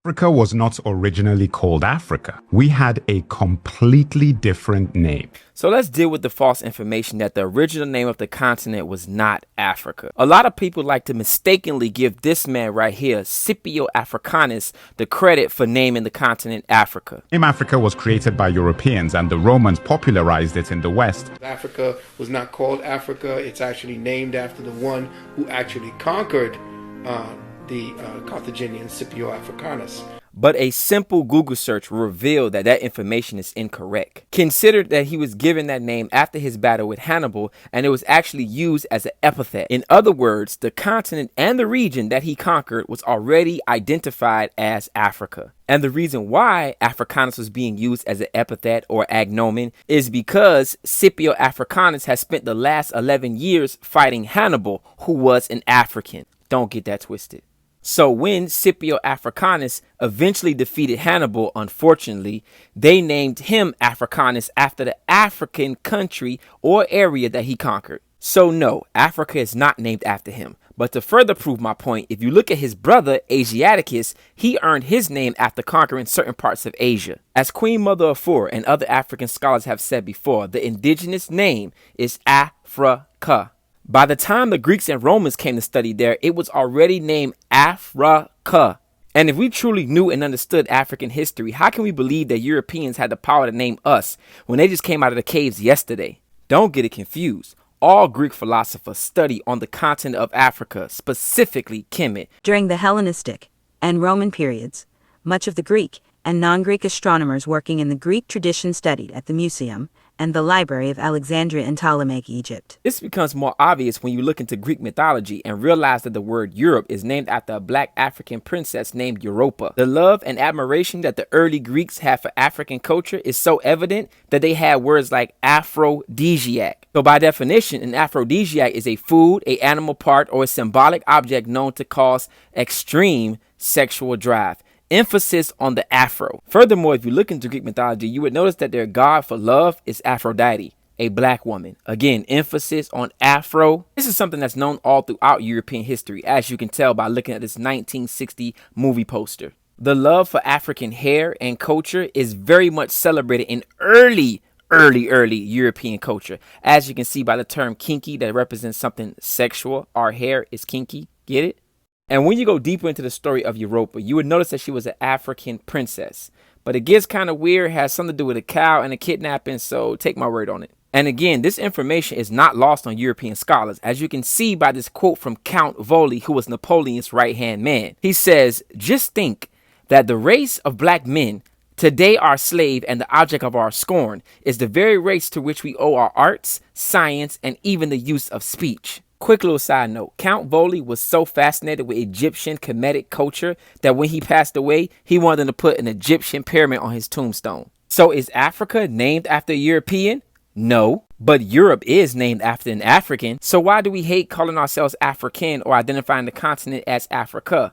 Africa was not originally called Africa. We had a completely different name. So let's deal with the false information that the original name of the continent was not Africa. A lot of people like to mistakenly give this man right here, Scipio Africanus, the credit for naming the continent Africa. The name Africa was created by Europeans and the Romans popularized it in the West. Africa was not called Africa. It's actually named after the one who actually conquered the Carthaginian, Scipio Africanus. But a simple Google search will reveal that that information is incorrect. Consider that he was given that name after his battle with Hannibal, and it was actually used as an epithet. In other words, the continent and the region that he conquered was already identified as Africa. And the reason why Africanus was being used as an epithet or agnomen is because Scipio Africanus has spent the last 11 years fighting Hannibal, who was an African. Don't get that twisted. So when Scipio Africanus eventually defeated Hannibal, unfortunately, they named him Africanus after the African country or area that he conquered. So no, Africa is not named after him. But to further prove my point, if you look at his brother, Asiaticus, he earned his name after conquering certain parts of Asia. As Queen Mother of Four and other African scholars have said before, the indigenous name is Africa. By the time the Greeks and Romans came to study there, it was already named Africa. And if we truly knew and understood African history, how can we believe that Europeans had the power to name us when they just came out of the caves yesterday? Don't get it confused. All Greek philosophers study on the continent of Africa, specifically Kemet. During the Hellenistic and Roman periods, much of the Greek and non-Greek astronomers working in the Greek tradition studied at the Museum and the Library of Alexandria in Ptolemaic Egypt. This becomes more obvious when you look into Greek mythology and realize that the word Europe is named after a black African princess named Europa. The love and admiration that the early Greeks had for African culture is so evident that they had words like aphrodisiac. So by definition, an aphrodisiac is a food, an animal part, or a symbolic object known to cause extreme sexual drive. Emphasis on the afro. Furthermore, if you look into Greek mythology, you would notice that their god for love is Aphrodite, a black woman. Again, emphasis on afro. This is something that's known all throughout European history, as you can tell by looking at this 1960 movie poster. The love for African hair and culture is very much celebrated in early European culture. As you can see by the term kinky that represents something sexual. Our hair is kinky. Get it? And when you go deeper into the story of Europa, you would notice that she was an African princess. But it gets kind of weird, has something to do with a cow and a kidnapping, so take my word on it. And again, this information is not lost on European scholars, as you can see by this quote from Count Voli, who was Napoleon's right-hand man. He says, "Just think that the race of black men, today our slave and the object of our scorn, is the very race to which we owe our arts, science, and even the use of speech." Quick little side note, Count Voli was so fascinated with Egyptian Kemetic culture that when he passed away, he wanted them to put an Egyptian pyramid on his tombstone. So is Africa named after a European? No, but Europe is named after an African. So why do we hate calling ourselves African or identifying the continent as Africa?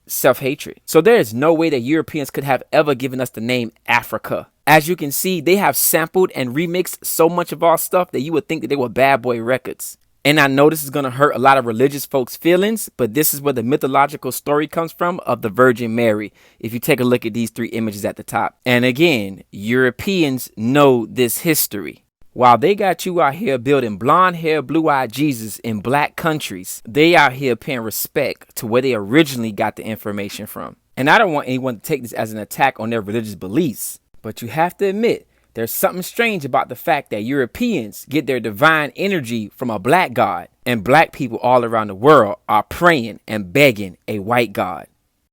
Self-hatred. So there is no way that Europeans could have ever given us the name Africa. As you can see, they have sampled and remixed so much of our stuff that you would think that they were bad boy records. And I know this is going to hurt a lot of religious folks' feelings, but this is where the mythological story comes from of the Virgin Mary. If you take a look at these three images at the top. And again, Europeans know this history. While they got you out here building blonde hair, blue-eyed Jesus in black countries, they out here paying respect to where they originally got the information from. And I don't want anyone to take this as an attack on their religious beliefs, but you have to admit there's something strange about the fact that Europeans get their divine energy from a black god, and black people all around the world are praying and begging a white god.